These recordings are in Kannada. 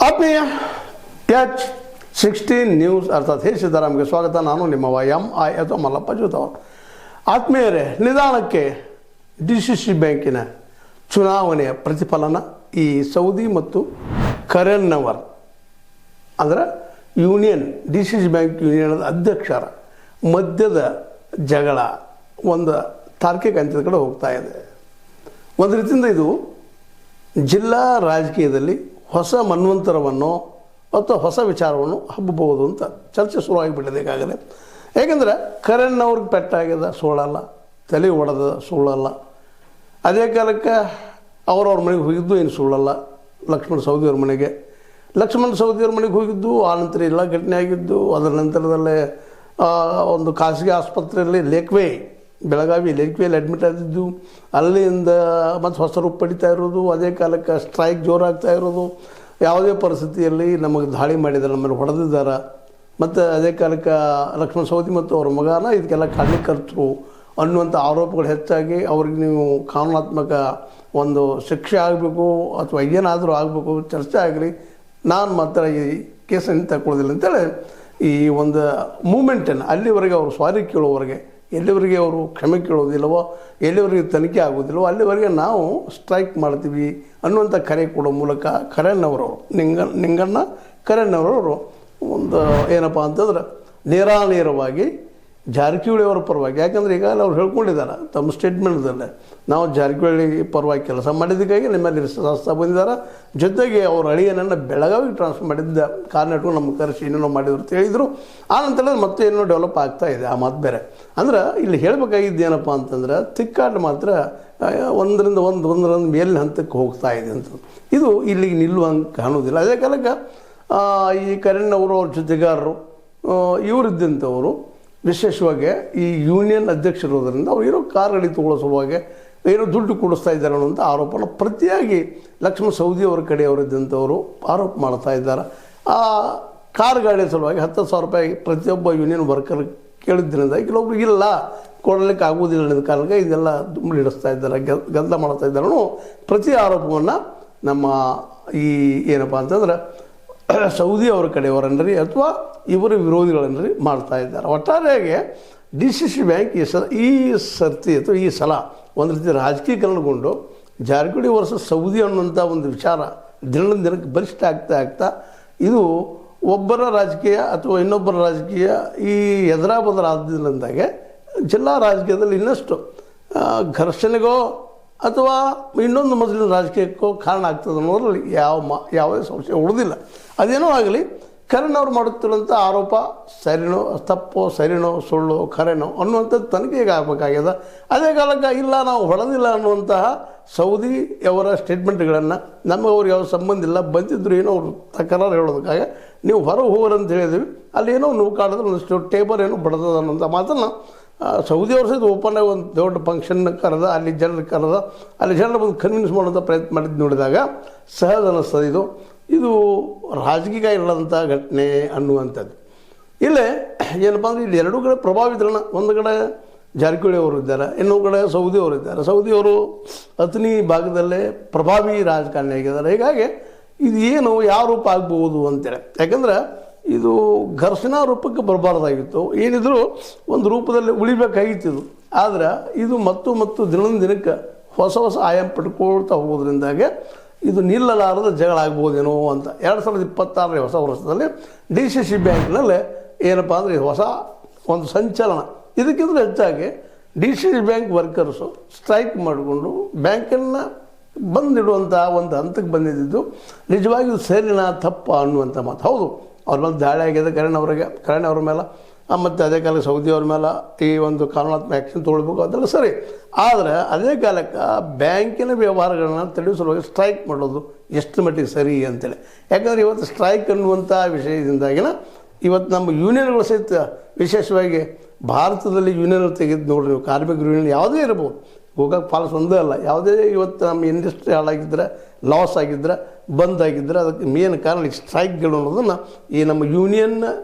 ಆತ್ಮೀಯ ಕ್ಯಾಚ್ 16 ನ್ಯೂಸ್ ಅರ್ಥಾತ್ ಹೇ ಸಿದ್ದರಾಮ್ಗೆ ಸ್ವಾಗತ. ನಾನು ನಿಮ್ಮವ MI ಅಥವಾ ಮಲ್ಲಪ್ಪ ಜೂತವ. ಆತ್ಮೀಯರೇ, ನಿಧಾನಕ್ಕೆ DCC ಬ್ಯಾಂಕಿನ ಚುನಾವಣೆಯ ಪ್ರತಿಫಲನ ಈ ಸೌದಿ ಮತ್ತು ಕರೆನ್ನವರ್ ಅಂದರೆ ಯೂನಿಯನ್ DCC ಬ್ಯಾಂಕ್ ಯೂನಿಯನ್ ಅಧ್ಯಕ್ಷರ ಮಧ್ಯದ ಜಗಳ ಒಂದು ತಾರ್ಕಿಕ ಹಂತದ ಕಡೆ ಹೋಗ್ತಾ ಇದೆ. ಒಂದು ರೀತಿಯಿಂದ ಇದು ಜಿಲ್ಲಾ ರಾಜಕೀಯದಲ್ಲಿ ಹೊಸ ಮನ್ವಂತರವನ್ನು ಅಥವಾ ಹೊಸ ವಿಚಾರವನ್ನು ಹಬ್ಬಬಹುದು ಅಂತ ಚರ್ಚೆ ಶುರುವಾಗಿಬಿಟ್ಟಿದೆ ಈಗಾಗಲೇ. ಏಕೆಂದರೆ ಕರಣ್ ಅವ್ರಿಗೆ ಪೆಟ್ಟಾಗ್ಯದ ಸುಳ್ಳಲ್ಲ, ತಲೆ ಹೊಡೆದ ಸುಳ್ಳಲ್ಲ. ಅದೇ ಕಾಲಕ್ಕೆ ಅವ್ರವ್ರ ಮನೆಗೆ ಹೋಗಿದ್ದು ಏನು ಸುಳ್ಳಲ್ಲ. ಲಕ್ಷ್ಮಣ ಸವದಿಯವ್ರ ಮನೆಗೆ ಹೋಗಿದ್ದು, ಆನಂತರ ಎಲ್ಲ ಘಟನೆ ಆಗಿದ್ದು. ಅದರ ನಂತರದಲ್ಲೇ ಒಂದು ಖಾಸಗಿ ಆಸ್ಪತ್ರೆಯಲ್ಲಿ ಬೆಳಗಾವಿ ಲೇಕ್ವೇಲಿ ಅಡ್ಮಿಟ್ ಆಗಿದ್ದು, ಅಲ್ಲಿಂದ ಮತ್ತು ಹೊಸ ರೂಪ ಪಡಿತಾ ಇರೋದು. ಅದೇ ಕಾಲಕ್ಕೆ ಸ್ಟ್ರೈಕ್ ಜೋರಾಗ್ತಾ ಇರೋದು. ಯಾವುದೇ ಪರಿಸ್ಥಿತಿಯಲ್ಲಿ ನಮಗೆ ದಾಳಿ ಮಾಡಿದ್ದಾರೆ, ನಮ್ಮಲ್ಲಿ ಹೊಡೆದಿದ್ದಾರೆ. ಮತ್ತು ಅದೇ ಕಾಲಕ್ಕೆ ಲಕ್ಷ್ಮಣ ಸವದಿ ಮತ್ತು ಅವ್ರ ಮಗನ ಇದಕ್ಕೆಲ್ಲ ಕಾರಣಕರ್ತರು ಅನ್ನುವಂಥ ಆರೋಪಗಳು ಹೆಚ್ಚಾಗಿ ಅವ್ರಿಗೆ ನೀವು ಕಾನೂನಾತ್ಮಕ ಒಂದು ಶಿಕ್ಷೆ ಆಗಬೇಕು ಅಥವಾ ಏನಾದರೂ ಆಗಬೇಕು, ಚರ್ಚೆ ಆಗಲಿ, ನಾನು ಮಾತ್ರ ಈ ಕೇಸನ್ನು ತಗೊಳ್ಳೋದಿಲ್ಲ ಅಂತೇಳಿ ಈ ಒಂದು ಮೂಮೆಂಟನ್ನು ಅಲ್ಲಿವರೆಗೆ ಅವರು ಸಾರಿ ಕೇಳೋವರೆಗೆ, ಎಲ್ಲಿವರೆಗೆ ಅವರು ಕ್ಷಮೆ ಕೇಳೋದಿಲ್ಲವೋ, ಎಲ್ಲಿವರೆಗೆ ತನಿಖೆ ಆಗೋದಿಲ್ಲವೋ ಅಲ್ಲಿವರೆಗೆ ನಾವು ಸ್ಟ್ರೈಕ್ ಮಾಡ್ತೀವಿ ಅನ್ನುವಂಥ ಕರೆ ಕೊಡೋ ಮೂಲಕ ನಿಂಗಣ್ಣ ಕರೆನ್ನವರವರು ಒಂದು ಏನಪ್ಪ ಅಂತಂದ್ರೆ ನೇರಾನೇರವಾಗಿ ಜಾರಕಿಹೊಳಿ ಅವರ ಪರವಾಗಿ, ಯಾಕಂದರೆ ಈಗಾಗಲೇ ಅವ್ರು ಹೇಳ್ಕೊಂಡಿದ್ದಾರೆ ತಮ್ಮ ಸ್ಟೇಟ್ಮೆಂಟ್ದಲ್ಲೇ, ನಾವು ಜಾರಕಿಹೊಳಿ ಪರವಾಗಿ ಕೆಲಸ ಮಾಡಿದ್ದಕ್ಕಾಗಿ ನಿಮ್ಮಲ್ಲಿ ಶಾಸ್ತ್ರ ಬಂದಿದ್ದಾರೆ. ಜೊತೆಗೆ ಅವ್ರ ಅಳಿಯನನ್ನು ಬೆಳಗಾವಿಗೆ ಟ್ರಾನ್ಸ್ಫರ್ ಮಾಡಿದ್ದ ಕಾರಣ ನಮ್ಮ ಕರೆಸಿ ಏನೇನೋ ಮಾಡಿದ್ರು ಅಂತ ಹೇಳಿದರು. ಆನಂತರ ಮತ್ತೆ ಏನೋ ಡೆವಲಪ್ ಆಗ್ತಾ ಇದೆ. ಆ ಮಾತು ಬೇರೆ. ಅಂದ್ರೆ ಇಲ್ಲಿ ಹೇಳಬೇಕಾಗಿದ್ದು ಏನಪ್ಪ ಅಂತಂದ್ರೆ ತಿಕ್ಕಾಟ ಮಾತ್ರ ಒಂದರಿಂದ ಮೇಲಿನ ಹಂತಕ್ಕೆ ಹೋಗ್ತಾ ಇದೆ ಅಂತ. ಇದು ಇಲ್ಲಿಗೆ ನಿಲ್ಲುವಂಗೆ ಕಾಣೋದಿಲ್ಲ. ಅದೇ ಕಾಲಕ್ಕೆ ಈ ಕರಣ್ ಅವ್ರ ಜೊತೆಗಾರರು ಇವರಿದ್ದಂಥವರು ವಿಶೇಷವಾಗಿ ಈ ಯೂನಿಯನ್ ಅಧ್ಯಕ್ಷರಿರೋದ್ರಿಂದ ಅವ್ರು ಏನೋ ಕಾರ್ಗಳು ತೊಗೊಳ್ಳೋ ಸಲುವಾಗಿ ಏನೋ ದುಡ್ಡು ಕೊಡಿಸ್ತಾ ಇದ್ದಾರೆ ಅನ್ನೋಂಥ ಆರೋಪನ ಪ್ರತಿಯಾಗಿ ಲಕ್ಷ್ಮಣ ಸವದಿ ಅವರ ಕಡೆಯವರಿದ್ದಂಥವರು ಆರೋಪ ಮಾಡ್ತಾ ಇದ್ದಾರೆ. ಆ ಕಾರ್ ಗಾಡಿ ಸಲುವಾಗಿ 10,000 ರೂಪಾಯಿ ಪ್ರತಿಯೊಬ್ಬ ಯೂನಿಯನ್ ವರ್ಕರ್ ಕೇಳಿದ್ರಿಂದ ಕೆಲವೊಬ್ರು ಇಲ್ಲ ಕೊಡಲಿಕ್ಕೆ ಆಗುವುದಿಲ್ಲ ಅನ್ನೋದು ಕಾರಣಕ್ಕೆ ಇದೆಲ್ಲ ದುಂಬಿಡಿಸ್ತಾ ಇದ್ದಾರೆ, ಗದ್ದಲ ಮಾಡ್ತಾ ಇದ್ದಾರೆ ಅನ್ನೋ ಪ್ರತಿ ಆರೋಪವನ್ನು ನಮ್ಮ ಈ ಏನಪ್ಪ ಅಂತಂದ್ರೆ ಸೌದಿ ಅವರ ಕಡೆಯವರನ್ರಿ ಅಥವಾ ಇವರ ವಿರೋಧಿಗಳನ್ರಿ ಮಾಡ್ತಾ ಇದ್ದಾರೆ. ಒಟ್ಟಾರೆಯಾಗಿ DCC ಬ್ಯಾಂಕ್ ಈ ಸರ್ತಿ ಅಥವಾ ಈ ಸಲ ಒಂದು ರೀತಿ ರಾಜಕೀಕರಣಗೊಂಡು ಜಾರಕಿಹೊಳಿ ವರ್ಸಸ್ ಸೌದಿ ಅನ್ನುವಂಥ ಒಂದು ವಿಚಾರ ದಿನಕ್ಕೆ ಬಲಿಷ್ಠ ಆಗ್ತಾ ಇದು ಒಬ್ಬರ ರಾಜಕೀಯ ಅಥವಾ ಇನ್ನೊಬ್ಬರ ರಾಜಕೀಯ ಈ ಎದುರಾಬದರ ಆದ್ದರಿಂದಾಗೆ ಜಿಲ್ಲಾ ರಾಜಕೀಯದಲ್ಲಿ ಇನ್ನಷ್ಟು ಘರ್ಷಣೆಗೋ ಅಥವಾ ಇನ್ನೊಂದು ಮೊದಲಿನ ರಾಜಕೀಯಕ್ಕೋ ಕಾರಣ ಆಗ್ತದೆ ಅನ್ನೋದ್ರಲ್ಲಿ ಯಾವುದೇ ಸಂಶಯ ಉಳಿದಿಲ್ಲ. ಅದೇನೋ ಆಗಲಿ, ಕರಣ್ ಅವ್ರು ಮಾಡುತ್ತಿರುವಂಥ ಆರೋಪ ಸರಿನೋ ತಪ್ಪೋ, ಸರಿನೋ ಸುಳ್ಳು ಖರೇನೋ ಅನ್ನುವಂಥದ್ದು ತನಿಖೆಗೆ ಆಗಬೇಕಾಗ್ಯದ. ಅದೇ ಕಾಲಕ್ಕೆ ಇಲ್ಲ ನಾವು ಹೊಡೆದಿಲ್ಲ ಅನ್ನುವಂತಹ ಸೌದಿ ಅವರ ಸ್ಟೇಟ್ಮೆಂಟ್ಗಳನ್ನು ನಮಗೆ ಅವ್ರಿಗೆ ಯಾವ ಸಂಬಂಧ ಇಲ್ಲ, ಬಂದಿದ್ರು ಏನೋ ಅವ್ರು ತಕರಾರು ಹೇಳೋದಕ್ಕಾಗ ನೀವು ಹೊರಗೆ ಹೋಗ್ರಂತ ಹೇಳಿದ್ವಿ, ಅಲ್ಲಿ ಏನೋ ನೋವು ಕಾಡಿದ್ರೆ ಒಂದಿಷ್ಟು ಟೇಬಲ್ ಏನೋ ಬಡ್ದದ ಅನ್ನೋಂಥ ಮಾತನ್ನು ಸೌದಿ ಅವ್ರ ಸಹಿತ ಓಪನ್ನಾಗಿ ಒಂದು ದೊಡ್ಡ ಫಂಕ್ಷನ್ ಕರೆದ, ಅಲ್ಲಿ ಜನರು ಬಂದು ಕನ್ವಿನ್ಸ್ ಮಾಡೋಂಥ ಪ್ರಯತ್ನ ಮಾಡಿದ್ದು ನೋಡಿದಾಗ ಸಹಜ ಅನ್ನಿಸ್ತದೆ. ಇದು ರಾಜಕೀಯ ಇಲ್ಲದಂಥ ಘಟನೆ ಅನ್ನುವಂಥದ್ದು. ಇಲ್ಲೇ ಏನಪ್ಪ ಅಂದರೆ ಇಲ್ಲಿ ಎರಡೂ ಕಡೆ ಪ್ರಭಾವಿತರಣ. ಒಂದು ಕಡೆ ಜಾರಕಿಹೊಳಿ ಅವರು ಇದ್ದಾರೆ, ಇನ್ನೊಂದು ಕಡೆ ಸೌದಿ ಅವರು ಇದ್ದಾರೆ. ಸೌದಿಯವರು ಅಥಣಿ ಭಾಗದಲ್ಲೇ ಪ್ರಭಾವಿ ರಾಜಕಾರಣಿ ಆಗಿದ್ದಾರೆ. ಹೀಗಾಗಿ ಇದು ಏನು ಯಾವ ರೂಪ ಆಗ್ಬೋದು ಅಂತೇಳಿ, ಯಾಕಂದ್ರೆ ಇದು ಘರ್ಷಣಾ ರೂಪಕ್ಕೆ ಬರಬಾರ್ದಾಗಿತ್ತು, ಏನಿದ್ರು ಒಂದು ರೂಪದಲ್ಲಿ ಉಳಿಬೇಕಾಗಿತ್ತು ಇದು. ಆದರೆ ಇದು ಮತ್ತು ದಿನಕ್ಕೆ ಹೊಸ ಆಯಾಮ ಪಡ್ಕೊಳ್ತಾ ಹೋಗೋದ್ರಿಂದಾಗೆ ಇದು ನಿಲ್ಲಲಾರದ ಜಗಳ ಆಗ್ಬೋದೇನೋ ಅಂತ 2026 ಹೊಸ ವರ್ಷದಲ್ಲಿ DCC ಬ್ಯಾಂಕ್ನಲ್ಲಿ ಏನಪ್ಪ ಅಂದರೆ ಹೊಸ ಒಂದು ಸಂಚಲನ. ಇದಕ್ಕಿಂತ ಹೆಚ್ಚಾಗಿ DCC ಬ್ಯಾಂಕ್ ವರ್ಕರ್ಸು ಸ್ಟ್ರೈಕ್ ಮಾಡಿಕೊಂಡು ಬ್ಯಾಂಕನ್ನು ಬಂದಿಡುವಂಥ ಒಂದು ಹಂತಕ್ಕೆ ಬಂದಿದ್ದು ನಿಜವಾಗಿಯೂ ಸರಿನಾ ತಪ್ಪ ಅನ್ನುವಂಥ ಮಾತು. ಹೌದು, ಅವ್ರ ಮೇಲೆ ದಾಳಿ ಆಗಿದೆ ಕರಣ್ ಅವ್ರ ಮೇಲೆ, ಮತ್ತು ಅದೇ ಕಾಲಕ್ಕೆ ಸೌದಿ ಅವ್ರ ಮೇಲೆ ಈ ಒಂದು ಕಾನೂನಾತ್ಮಕ ಆ್ಯಕ್ಷನ್ ತೊಗೊಳ್ಬೇಕು ಅದೆಲ್ಲ ಸರಿ. ಆದರೆ ಅದೇ ಕಾಲಕ್ಕೆ ಬ್ಯಾಂಕಿನ ವ್ಯವಹಾರಗಳನ್ನ ತಡೆಸುವಾಗ ಸ್ಟ್ರೈಕ್ ಮಾಡೋದು ಎಷ್ಟು ಮಟ್ಟಿಗೆ ಸರಿ ಅಂತೇಳಿ. ಯಾಕಂದರೆ ಇವತ್ತು ಸ್ಟ್ರೈಕ್ ಅನ್ನುವಂಥ ವಿಷಯದಿಂದಾಗಿನ ಇವತ್ತು ನಮ್ಮ ಯೂನಿಯನ್ಗಳು ಸಹಿತ, ವಿಶೇಷವಾಗಿ ಭಾರತದಲ್ಲಿ ಯೂನಿಯನ್ ತೆಗೆದು ನೋಡ್ರಿ ನೀವು, ಕಾರ್ಮಿಕರು ಯೂನಿಯನ್ ಯಾವುದೇ ಇರ್ಬೋದು, ಹೋಗೋಕ್ಕೆ ಫಾಲ್ಸ್ ಒಂದೇ ಅಲ್ಲ, ಯಾವುದೇ ಇವತ್ತು ನಮ್ಮ ಇಂಡಸ್ಟ್ರಿ ಹಾಳಾಗಿದ್ದರೆ, ಲಾಸ್ ಆಗಿದ್ದರೆ, ಬಂದ್ ಆಗಿದ್ದರೆ ಅದಕ್ಕೆ ಮೇನ್ ಕಾರಣ ಈ ಸ್ಟ್ರೈಕ್ಗಳು ಅನ್ನೋದನ್ನು ಈ ನಮ್ಮ ಯೂನಿಯನ್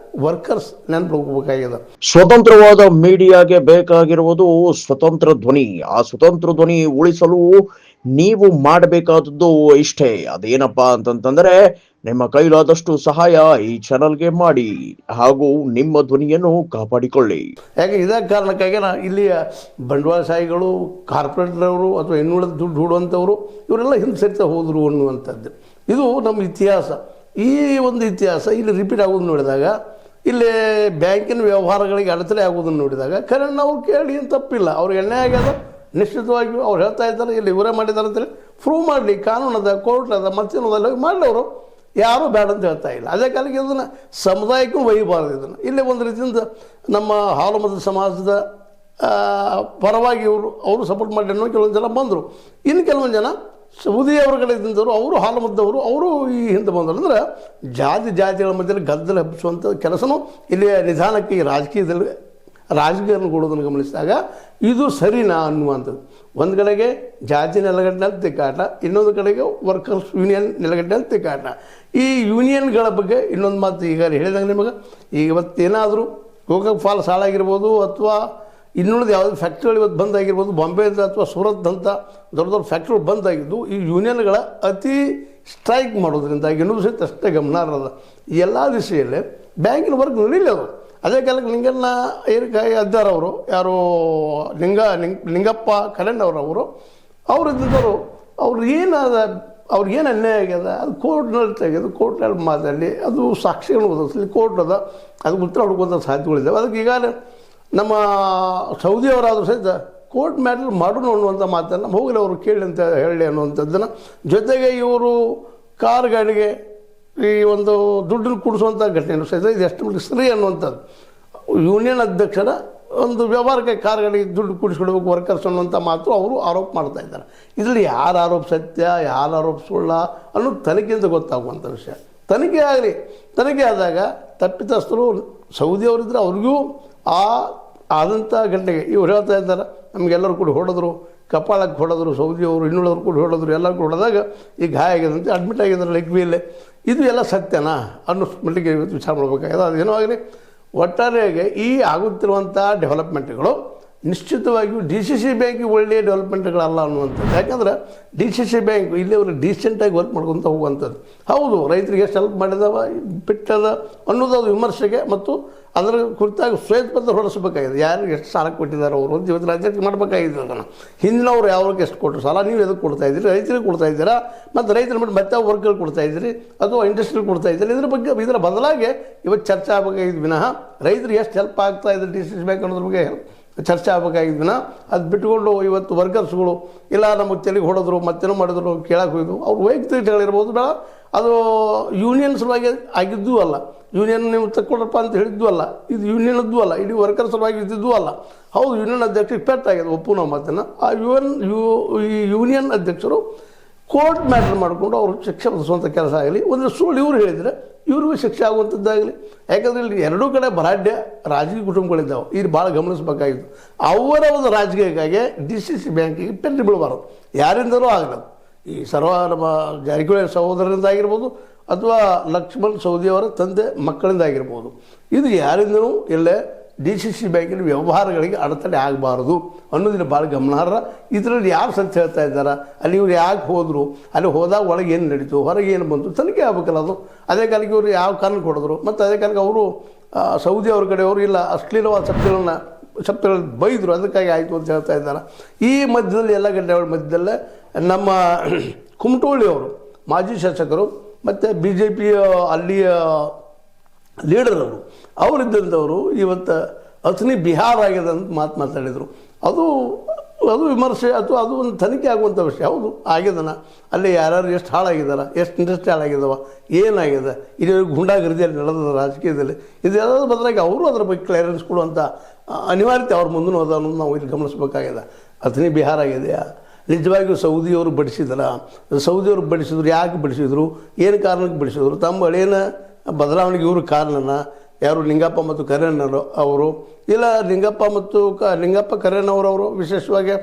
ವರ್ಕರ್ಸ್ ನೆನಪುಬೇಕಾಗಿದೆ. ಸ್ವತಂತ್ರವಾದ ಮೀಡಿಯಾಗೆ ಬೇಕಾಗಿರುವುದು ಸ್ವತಂತ್ರ ಧ್ವನಿ. ಆ ಸ್ವತಂತ್ರ ಧ್ವನಿ ಉಳಿಸಲು ನೀವು ಮಾಡಬೇಕಾದದ್ದು ಇಷ್ಟೇ. ಅದೇನಪ್ಪಾ ಅಂತಂತಂದ್ರೆ ನಿಮ್ಮ ಕೈಲಾದಷ್ಟು ಸಹಾಯ ಈ ಚಾನಲ್ಗೆ ಮಾಡಿ ಹಾಗೂ ನಿಮ್ಮ ಧ್ವನಿಯನ್ನು ಕಾಪಾಡಿಕೊಳ್ಳಿ. ಯಾಕೆ ಇದೇ ಕಾರಣಕ್ಕಾಗಿ ಇಲ್ಲಿಯ ಬಂಡವಾಳಶಾಹಿಗಳು, ಕಾರ್ಪೊರೇಟ್ರವರು ಅಥವಾ ಇನ್ನುಳಿದ ದುಡ್ಡು ಹೂಡುವಂಥವರು ಇವರೆಲ್ಲ ಹಿಂದೆ ಸರಿತಾ ಹೋದರು ಅನ್ನುವಂಥದ್ದು ಇದು ನಮ್ಮ ಇತಿಹಾಸ. ಈ ಒಂದು ಇತಿಹಾಸ ಇಲ್ಲಿ ರಿಪೀಟ್ ಆಗೋದು ನೋಡಿದಾಗ, ಇಲ್ಲಿ ಬ್ಯಾಂಕಿನ ವ್ಯವಹಾರಗಳಿಗೆ ಅಡೆತಡೆ ಆಗೋದನ್ನು ನೋಡಿದಾಗ ಕರೆಂಟ್ ನಾವು ಕೇಳಿ ಏನು ತಪ್ಪಿಲ್ಲ. ಅವ್ರಿಗೆ ಎಣ್ಣೆ ಆಗ್ಯದ, ನಿಶ್ಚಿತವಾಗಿಯೂ ಅವ್ರು ಹೇಳ್ತಾ ಇದ್ದಾರೆ ಇಲ್ಲಿ ಇವರೇ ಮಾಡಿದ್ದಾರೆ ಅಂತೇಳಿ ಪ್ರೂವ್ ಮಾಡಲಿ. ಕಾನೂನದ, ಕೋರ್ಟ್ ಅದ, ಮತ್ತೇನದಲ್ಲ ಮಾಡಲಿ. ಅವರು ಯಾರೂ ಬೇಡ ಅಂತ ಹೇಳ್ತಾ ಇಲ್ಲ. ಅದೇ ಕಾಲಕ್ಕೆ ಇದನ್ನು ಸಮುದಾಯಕ್ಕೂ ಒಯ್ಯಬಾರ್ದು. ಇದನ್ನು ಇಲ್ಲೇ ಒಂದು ರೀತಿಯಿಂದ ನಮ್ಮ ಹಾಲುಮತ ಸಮಾಜದ ಪರವಾಗಿ ಅವರು ಸಪೋರ್ಟ್ ಮಾಡಿ ಅನ್ನೋ ಕೆಲವೊಂದು ಜನ ಬಂದರು. ಇನ್ನು ಕೆಲವೊಂದು ಜನ ಸೌದಿಯವರ ಕಡೆಯಿಂದವರು, ಅವರು ಹಾಲುಮದ್ದವರು, ಅವರು ಈ ಹಿಂದೆ ಬಂದರು. ಅಂದರೆ ಜಾತಿಗಳ ಮಧ್ಯೆ ಗದ್ದಲ ಹಬ್ಬಿಸುವಂಥ ಕೆಲಸನೂ ಇಲ್ಲಿ ನಿಧಾನಕ್ಕೆ ಈ ರಾಜಕೀಯದಲ್ಲಿ ರಾಜಕೀಯವನ್ನು ಕೊಡೋದನ್ನು ಗಮನಿಸಿದಾಗ ಇದು ಸರಿನಾ ಅನ್ನುವಂಥದ್ದು. ಒಂದು ಕಡೆಗೆ ಜಾತಿ ನೆಲಗಟ್ಟಿನಲ್ಲಿ ತಿಕ್ಕಾಟ, ಇನ್ನೊಂದು ಕಡೆಗೆ ವರ್ಕರ್ಸ್ ಯೂನಿಯನ್ ನೆಲಗಟ್ಟಿನಲ್ಲಿ ತಿಕ್ಕಾಟ. ಈ ಯೂನಿಯನ್ಗಳ ಬಗ್ಗೆ ಇನ್ನೊಂದು ಮಾತು ಈಗ ಹೇಳಿದಾಗ ನಿಮಗೆ, ಈಗ ಇವತ್ತೇನಾದರೂ ಗೋಕಾಕ್ ಫಾಲ್ಸ್ ಹಾಳಾಗಿರ್ಬೋದು ಅಥವಾ ಇನ್ನುಳಿದ ಯಾವುದೇ ಫ್ಯಾಕ್ಟ್ರಿಗಳು ಇವತ್ತು ಬಂದಾಗಿರ್ಬೋದು, ಬಾಂಬೆಯಿಂದ ಅಥವಾ ಸೂರತ್ದಂಥ ದೊಡ್ಡ ದೊಡ್ಡ ಫ್ಯಾಕ್ಟ್ರಿಗಳು ಬಂದಾಗಿದ್ದು ಈ ಯೂನಿಯನ್ಗಳ ಅತಿ ಸ್ಟ್ರೈಕ್ ಮಾಡೋದ್ರಿಂದ ಇನ್ನೂ ಸಹಿತ ಅಷ್ಟೇ ಗಮನಾರ್ಹದ. ಈ ಎಲ್ಲ ದಿಶೆಯಲ್ಲಿ ಬ್ಯಾಂಕಿನ ವರ್ಕ್ ನಡೀಲಿ ಅದು. ಅದೇ ಕಾಲಕ್ಕೆ ಲಿಂಗಣ್ಣ ಏರಿಕಾಯಿ ಅದ್ದಾರವರು, ಯಾರು ಲಿಂಗಪ್ಪ ಕರೆಣ್ಣವ್ರವರು, ಅವರು ಇದ್ದಿದ್ದರು. ಅವ್ರಿಗೇನು ಅನ್ಯಾಯ ಆಗ್ಯದ ಅದು ಕೋರ್ಟ್ನಲ್ಲಿ ತೆಗೆದು ಕೋರ್ಟ್ನಲ್ಲಿ ಮಾತಾಡಲಿ, ಅದು ಸಾಕ್ಷಿಗಳನ್ನು ಒದಗಿಸಲಿ. ಕೋರ್ಟ್ ಅದ, ಅದು ಉತ್ತರ ಹುಡುಕುವಂಥ ಸಾಧ್ಯತೆಗಳಿದ್ದಾವೆ. ಅದಕ್ಕೆ ಈಗಾಗಲೇ ನಮ್ಮ ಸೌದಿಯವರಾದರೂ ಸಹಿತ ಕೋರ್ಟ್ ಮ್ಯಾಟರ್ ಮಾಡೋಣ ಅನ್ನುವಂಥ ಮಾತನ್ನು ಹೋಗಲಿ ಅವರು ಕೇಳಿ ಅಂತ ಹೇಳಿ ಅನ್ನುವಂಥದ್ದನ್ನು, ಜೊತೆಗೆ ಇವರು ಕಾರ್ ಗಾಡಿಗೆ ಈ ಒಂದು ದುಡ್ಡನ್ನು ಕೊಡಿಸುವಂಥ ಘಟನೆಯನ್ನು ಸಹಿತ ಇದು ಎಷ್ಟು ಮಟ್ಟಿಗೆ ಸರಿ ಅನ್ನುವಂಥದ್ದು. ಯೂನಿಯನ್ ಅಧ್ಯಕ್ಷರ ಒಂದು ವ್ಯವಹಾರಕ್ಕೆ ಕಾರ್ಗಳಿಗೆ ದುಡ್ಡು ಕೂಡಿಸ್ಕೊಡ್ಬೇಕು ವರ್ಕರ್ಸ್ ಅನ್ನುವಂಥ ಮಾತು ಅವರು ಆರೋಪ ಮಾಡ್ತಾ ಇದ್ದಾರೆ. ಇದರಲ್ಲಿ ಯಾರ ಆರೋಪ ಸತ್ಯ, ಯಾರ ಆರೋಪ ಸುಳ್ಳ ಅನ್ನೋದು ತನಿಖೆಯಿಂದ ಗೊತ್ತಾಗುವಂಥ ವಿಷಯ. ತನಿಖೆ ಆಗಲಿ, ತನಿಖೆ ಆದಾಗ ತಪ್ಪಿತಸ್ಥರು ಸೌದಿಯವರಿದ್ದರೆ ಅವ್ರಿಗೂ ಆದಂಥ ಘಟನೆಗೆ ಇವ್ರು ಹೇಳ್ತಾ ಇದ್ದಾರೆ, ನಮಗೆಲ್ಲರೂ ಕೂಡ ಹೊಡೆದ್ರು, ಕಪಾಳಕ್ಕೆ ಹೊಡೆದ್ರು ಸೌದಿಯವರು, ಇನ್ನುಳಿದವರು ಕೂಡ ಹೊಡೆದ್ರು, ಎಲ್ಲರೂ ಕೂಡ ಹೊಡೆದಾಗ ಈ ಗಾಯ ಆಗಿದಂತೆ ಅಡ್ಮಿಟ್ ಆಗಿದ್ದಾರೆ ಲೆಗ್ವಿಯಲ್ಲೇ. ಇದು ಎಲ್ಲ ಸತ್ಯನಾ ಅನ್ನೋ ಮಟ್ಟಿಗೆ ಇವತ್ತು ವಿಚಾರ ಮಾಡಬೇಕಾಗಿದೆ. ಅದೇನೋ ಆಗಲಿ, ಒಟ್ಟಾರೆಯಾಗಿ ಈ ಆಗುತ್ತಿರುವಂಥ ಡೆವಲಪ್ಮೆಂಟ್ಗಳು ನಿಶ್ಚಿತವಾಗಿಯೂ DCC ಬ್ಯಾಂಕಿಗೆ ಒಳ್ಳೆಯ ಡೆವಲಪ್ಮೆಂಟ್ಗಳಲ್ಲ ಅನ್ನುವಂಥದ್ದು. ಯಾಕಂದರೆ DCC ಬ್ಯಾಂಕ್ ಇಲ್ಲಿ ಅವರು ಡೀಸೆಂಟಾಗಿ ವರ್ಕ್ ಮಾಡ್ಕೊತ ಹೋಗುವಂಥದ್ದು. ಹೌದು, ರೈತರಿಗೆ ಎಷ್ಟು ಹೆಲ್ಪ್ ಮಾಡಿದವ ಬಿಟ್ಟದ ಅನ್ನೋದು ಅದು ವಿಮರ್ಶೆಗೆ ಮತ್ತು ಅದರ ಕುರಿತಾಗಿ ಶ್ವೇತಪತ್ರ ಹೊರಡಿಸಬೇಕಾಗಿದೆ. ಯಾರಿಗೆ ಎಷ್ಟು ಸಾಲ ಕೊಟ್ಟಿದ್ದಾರೆ ಅವರು ಅಂತ ಇವತ್ತು ರಾಜ್ಯಕ್ಕೆ ಮಾಡಬೇಕಾಗಿದೆ. ಅದನ್ನು ಹಿಂದಿನವ್ರು ಯಾವ್ರಿಗೆ ಎಷ್ಟು ಕೊಟ್ಟರು ಸಾಲ, ನೀವು ಎದಕ್ಕೆ ಕೊಡ್ತಾ ಇದ್ದೀರಿ, ರೈತರಿಗೆ ಕೊಡ್ತಾ ಇದ್ದೀರಾ, ಮತ್ತು ರೈತರ ಮೇಲೆ ಮತ್ತೆ ವರ್ಕ್ಗಳು ಕೊಡ್ತಾ ಇದ್ದೀರಿ ಅಥವಾ ಇಂಡಸ್ಟ್ರಿಗೆ ಕೊಡ್ತಾ ಇದ್ದೀರಿ. ಇದ್ರ ಬಗ್ಗೆ ಇದರ ಬದಲಾಗಿ ಇವತ್ತು ಚರ್ಚೆ ಆಗಬೇಕಾಗಿದ್ದು ವಿನಃ ರೈತರಿಗೆ ಎಷ್ಟು ಹೆಲ್ಪ್ ಆಗ್ತಾ ಇದೆ DCC ಬ್ಯಾಂಕ್ ಅನ್ನೋದ್ರ ಬಗ್ಗೆ ಚರ್ಚೆ ಆಗಬೇಕಾಗಿದ್ದಿನ. ಅದು ಬಿಟ್ಟುಕೊಂಡು ಇವತ್ತು ವರ್ಕರ್ಸ್ಗಳು ಇಲ್ಲ ನಮಗೆ ತೆಲಿಗೆ ಹೊಡೆದ್ರು, ಮತ್ತೇನೋ ಮಾಡಿದ್ರು, ಕೇಳಕ್ಕೆ ಹೋಗಿದ್ದು ಅವ್ರು ವೈಯಕ್ತಿಕ ಜಗಳಿರ್ಬೋದು, ಬೇಡ ಅದು ಯೂನಿಯನ್ ಸಲುವಾಗಿ ಆಗಿದ್ದೂ ಅಲ್ಲ. ಯೂನಿಯನ್ ನೀವು ತಕ್ಕೊಡ್ರಪ್ಪ ಅಂತ ಹೇಳಿದ್ದೂ ಅಲ್ಲ, ಇದು ಯೂನಿಯನ್ನದ್ದು ಅಲ್ಲ, ಇಡೀ ವರ್ಕರ್ ಸಲುವಾಗಿ ಇದ್ದಿದ್ದೂ ಅಲ್ಲ. ಹೌದು, ಯೂನಿಯನ್ ಅಧ್ಯಕ್ಷರಿಗೆ ಪೆಟ್ಟಾಗಿದೆ, ಒಪ್ಪು ನಾವು ಮಾತನ್ನು. ಆ ಯೂನಿಯನ್ ಅಧ್ಯಕ್ಷರು ಕೋರ್ಟ್ ಮ್ಯಾಟ್ರ್ ಮಾಡಿಕೊಂಡು ಅವರು ಶಿಕ್ಷೆ ವಿಧಿಸುವಂಥ ಕೆಲಸ ಆಗಲಿ, ಒಂದು ಸುಳ್ಳು ಇವರು ಹೇಳಿದರೆ ಇವ್ರಿಗೂ ಶಿಕ್ಷೆ ಆಗುವಂಥದ್ದಾಗಲಿ. ಯಾಕಂದರೆ ಇಲ್ಲಿ ಎರಡೂ ಕಡೆ ಭರಾಢ್ಯ ರಾಜಕೀಯ ಕುಟುಂಬಗಳಿದ್ದಾವೆ. ಇಲ್ಲಿ ಭಾಳ ಗಮನಿಸಬೇಕಾಗಿತ್ತು. ಅವರ ಒಂದು ರಾಜಕೀಯಕ್ಕಾಗಿ DCC ಬ್ಯಾಂಕಿಗೆ ಪೆಟ್ಟು ಬೀಳಬಾರದು, ಯಾರಿಂದಲೂ ಆಗಲ್ಲ. ಈ ನಮ್ಮ ಜಾರಕಿಹೊಳಿ ಸಹೋದರರಿಂದ ಆಗಿರ್ಬೋದು ಅಥವಾ ಲಕ್ಷ್ಮಣ್ ಸವದಿಯವರ ತಂದೆ ಮಕ್ಕಳಿಂದ ಆಗಿರ್ಬೋದು, ಇದು ಯಾರಿಂದಲೂ ಎಲ್ಲೇ DCC ಬ್ಯಾಂಕಿನ ವ್ಯವಹಾರಗಳಿಗೆ ಅಡೆತಡೆ ಆಗಬಾರ್ದು ಅನ್ನೋದಿನ ಭಾಳ ಗಮನಾರ್ಹ. ಇದರಲ್ಲಿ ಯಾರು ಸತ್ಯ ಹೇಳ್ತಾ ಇದ್ದಾರೆ, ಅಲ್ಲಿ ಇವ್ರು ಯಾಕೆ ಹೋದರು, ಅಲ್ಲಿ ಹೋದಾಗ ಒಳಗೆ ಏನು ನಡೀತು, ಹೊರಗೆ ಏನು ಬಂತು, ತನಿಖೆ ಆಗಬೇಕಲ್ಲ ಅದು. ಅದೇ ಕಾಲಕ್ಕೆ ಇವರು ಯಾವ ಕಾರಣಕ್ಕೆ ಹೊಡೆದ್ರು, ಮತ್ತು ಅದೇ ಕಾಲಕ್ಕೆ ಅವರು ಸೌದಿ ಅವ್ರ ಕಡೆಯವರು ಇಲ್ಲ ಅಶ್ಲೀಲವಾದ ಶಬ್ದಗಳು ಬೈದರು, ಅದಕ್ಕಾಗಿ ಆಯಿತು ಅಂತ ಹೇಳ್ತಾ ಇದ್ದಾರೆ. ಈ ಮಧ್ಯದಲ್ಲಿ ಎಲ್ಲ ಗಂಟೆಗಳ ಮಧ್ಯದಲ್ಲೇ ನಮ್ಮ ಕುಮಟೋಳಿಯವರು ಮಾಜಿ ಶಾಸಕರು ಮತ್ತು BJP ಅಲ್ಲಿಯ ಲೀಡರವರು ಅವರಿದ್ದಂಥವರು ಇವತ್ತು ಅಥಣಿ ಬಿಹಾರ ಆಗಿದೆ ಅಂತ ಮಾತಾಡಿದರು. ಅದು ವಿಮರ್ಶೆ ಅಥವಾ ಅದು ಒಂದು ತನಿಖೆ ಆಗುವಂಥ ವಿಷಯ. ಹೌದು, ಆಗಿದನ ಅಲ್ಲಿ ಯಾರ್ಯಾರು ಎಷ್ಟು ಹಾಳಾಗಿದ್ದಾರೆ, ಎಷ್ಟು ಇಂಡಸ್ಟ್ರಿ ಹಾಳಾಗಿದ್ದಾವೆ, ಏನಾಗಿದೆ, ಇದು ಗುಂಡಾಗರ್ದಿಯಲ್ಲಿ ನಡೆದ ರಾಜಕೀಯದಲ್ಲಿ ಇದೆಲ್ಲದ ಬದಲಾಗಿ ಅವರು ಅದರ ಬಗ್ಗೆ ಕ್ಲಿಯರೆನ್ಸ್ ಕೊಡುವಂಥ ಅನಿವಾರ್ಯತೆ ಅವ್ರ ಮುಂದೂ ಅದ ಅನ್ನೋದು ನಾವು ಇಲ್ಲಿ ಗಮನಿಸಬೇಕಾಗಿದೆ. ಅಥಣಿ ಬಿಹಾರ ಆಗಿದೆಯಾ, ನಿಜವಾಗಿಯೂ ಸೌದಿಯವರು ಸೌದಿಯವರು ಬಡಿಸಿದ್ರು, ಯಾಕೆ ಬಡಿಸಿದ್ರು, ಏನು ಕಾರಣಕ್ಕೆ ಬಡಿಸಿದ್ರು, ತಮ್ಮ ಹಳೇನ ಬದಲಾವಣೆಗೆ ಇವರು ಕಾರಣನ ಯಾರು ಲಿಂಗಪ್ಪ ಮತ್ತು ಕರೆಣ್ಣವರು ಅವರು ಇಲ್ಲ ಲಿಂಗಪ್ಪ ಕರೆಣ್ಣವರವರು ವಿಶೇಷವಾಗಿ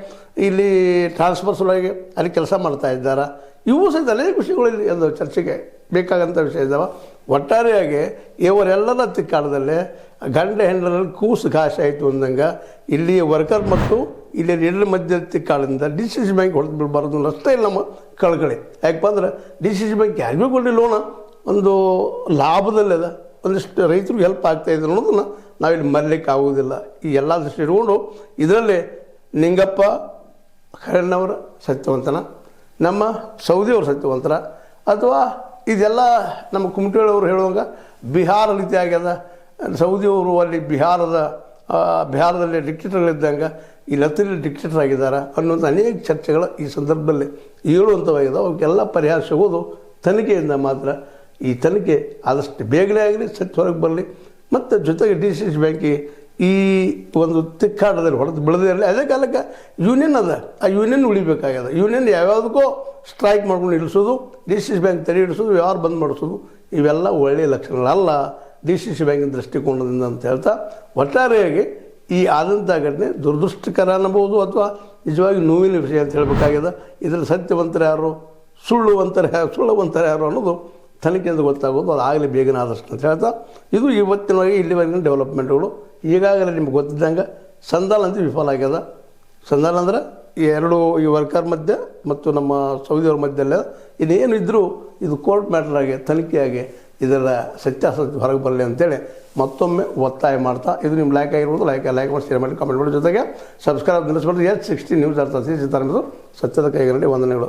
ಇಲ್ಲಿ ಟ್ರಾನ್ಸ್ಫರ್ ಸಲುವಾಗಿ ಅಲ್ಲಿ ಕೆಲಸ ಮಾಡ್ತಾ ಇದ್ದಾರೆ. ಇವು ಸಹಿತ ಅನೇಕ ವಿಷಯಗಳಲ್ಲಿ ಒಂದು ಚರ್ಚೆಗೆ ಬೇಕಾಗಂಥ ವಿಷಯ ಇದ್ದಾವೆ. ಒಟ್ಟಾರೆಯಾಗಿ ಇವರೆಲ್ಲರ ತಿಕ್ಕಾಟದಲ್ಲೇ ಗಂಡ ಹೆಂಡರಲ್ಲಿ ಕೂಸು ಘಾಸಿ ಆಯಿತು ಅಂದಂಗೆ ಇಲ್ಲಿ ವರ್ಕರ್ ಮತ್ತು ಇಲ್ಲಿ ಎರಡರ ಮಧ್ಯಸ್ಥಿ ಕಾಳಿಂದ ಡಿ ಸಿ ಸಿ ಬ್ಯಾಂಕ್ ಹೊಡೆದು ಬಿಡಬಾರ್ದು ಅಷ್ಟೇ ಇಲ್ಲ ನಮ್ಮ ಕಳ್ಕಳಿ. ಯಾಕಪ್ಪ ಅಂದ್ರೆ ಡಿ ಸಿ ಸಿ ಬ್ಯಾಂಕ್ ಯಾರಿಗೂ ಕೊಡಲಿ ಲೋನ ಒಂದು ಲಾಭದಲ್ಲಿ ಅದ, ಒಂದಿಷ್ಟು ರೈತರಿಗೆ ಹೆಲ್ಪ್ ಆಗ್ತಾಯಿದೆ ಅನ್ನೋದನ್ನು ನಾವಿಲ್ಲಿ ಮರಲಿಕ್ಕೆ ಆಗೋದಿಲ್ಲ. ಈ ಎಲ್ಲ ದೃಷ್ಟಿ ಇಟ್ಕೊಂಡು ಇದರಲ್ಲಿ ನಿಂಗಪ್ಪ ಖರಣ್ಣವರ ಸತ್ಯವಂತನ, ನಮ್ಮ ಸೌದಿಯವರು ಸತ್ಯವಂತರ, ಅಥವಾ ಇದೆಲ್ಲ ನಮ್ಮ ಕುಮಟಳ್ಳಿಯವರು ಹೇಳುವಂಗೆ ಬಿಹಾರ ರೀತಿ ಆಗ್ಯದ, ಸೌದಿಯವರು ಅಲ್ಲಿ ಬಿಹಾರದಲ್ಲಿ ಡಿಕ್ಟೇಟರ್ಗಳಿದ್ದಂಗೆ ಈ ಲತ್ತಲ್ಲಿ ಡಿಕ್ಟೇಟರ್ ಆಗಿದ್ದಾರೆ ಅನ್ನುವಂಥ ಅನೇಕ ಚರ್ಚೆಗಳು ಈ ಸಂದರ್ಭದಲ್ಲಿ ಹೇಳುವಂಥವಾಗಿದೆ. ಅವಕ್ಕೆಲ್ಲ ಪರಿಹಾರ ಸಿಗೋದು ತನಿಖೆಯಿಂದ ಮಾತ್ರ. ಈ ತನಿಖೆ ಆದಷ್ಟು ಬೇಗನೆ ಆಗಲಿ, ಸತ್ಯ ಹೊರಗೆ ಬರಲಿ, ಮತ್ತು ಜೊತೆಗೆ ಡಿ ಸಿ ಸಿ ಬ್ಯಾಂಕಿಗೆ ಈ ಒಂದು ತಿಕ್ಕಾಟದಲ್ಲಿ ಹೊಡೆದು ಬೆಳೆದೇ ಇರಲಿ. ಅದೇ ಕಾಲಕ್ಕೆ ಯೂನಿಯನ್ ಅದ, ಆ ಯೂನಿಯನ್ ಉಳಿಬೇಕಾಗ್ಯದ. ಯೂನಿಯನ್ ಯಾವ್ಯಾವುದಕ್ಕೂ ಸ್ಟ್ರೈಕ್ ಮಾಡ್ಕೊಂಡು ನಿಲ್ಲಿಸೋದು, ಡಿ ಸಿ ಸಿ ಬ್ಯಾಂಕ್ ತೆರೆ ಇಡಿಸೋದು, ವ್ಯವಹಾರ ಬಂದ್ ಮಾಡಿಸೋದು ಇವೆಲ್ಲ ಒಳ್ಳೆಯ ಲಕ್ಷಣಗಳಲ್ಲ ಡಿ ಸಿ ಸಿ ಬ್ಯಾಂಕಿನ ದೃಷ್ಟಿಕೋನದಿಂದ ಅಂತ ಹೇಳ್ತಾ, ಒಟ್ಟಾರೆಯಾಗಿ ಈ ಆದಂಥ ಘಟನೆ ದುರದೃಷ್ಟಕರ ಅನ್ನಬಹುದು ಅಥವಾ ನಿಜವಾಗಿ ನೋವಿನ ವಿಷಯ ಅಂತ ಹೇಳಬೇಕಾಗ್ಯದ. ಇದರಲ್ಲಿ ಸತ್ಯವಂತರು ಯಾರು, ಸುಳ್ಳುವಂತರು ಯಾರು ಅನ್ನೋದು ತನಿಖೆಯಿಂದ ಗೊತ್ತಾಗೋದು. ಅದು ಆಗಲಿ ಬೇಗನೆ ಆದಷ್ಟು ಅಂತ ಹೇಳ್ತಾ, ಇದು ಇವತ್ತಿನವರೆಗೆ ಇಲ್ಲಿವರೆಗಿನ ಡೆವಲಪ್ಮೆಂಟ್ಗಳು. ಈಗಾಗಲೇ ನಿಮ್ಗೆ ಗೊತ್ತಿದ್ದಂಗೆ ಸಂಧಾನ ಅಂತ ವಿಫಲ ಆಗ್ಯದ. ಸಂಧಾನ ಅಂದ್ರೆ ಈ ವರ್ಕರ್ ಮಧ್ಯೆ ಮತ್ತು ನಮ್ಮ ಸೌದಿಯವ್ರ ಮಧ್ಯೆಲ್ಲ ಇನ್ನೇನು ಇದ್ದರೂ ಇದು ಕೋರ್ಟ್ ಮ್ಯಾಟರ್ ಆಗಿ ತನಿಖೆಯಾಗಿ ಇದರ ಸತ್ಯಾಸತ್ಯ ಹೊರಗೆ ಬರಲಿ ಅಂತೇಳಿ ಮತ್ತೊಮ್ಮೆ ಒತ್ತಾಯ ಮಾಡ್ತಾ, ಇದು ನಿಮ್ಮ ಲೈಕ್ ಆಗಿರ್ಬೋದು, ಲೈಕ್ ಮಾಡಿ, ಶೇರ್ ಮಾಡಿ, ಕಮೆಂಟ್ ಮಾಡಿ, ಜೊತೆಗೆ ಸಬ್ಸ್ಕ್ರೈಬ್ ನಿಲ್ಲಿಸ್ಬಿಟ್ಟು S16 ನ್ಯೂಸ್ ಅರ್ಥ ಸತ್ಯದ ಕೈಗಳಲ್ಲಿ ವಂದನೆಗಳು.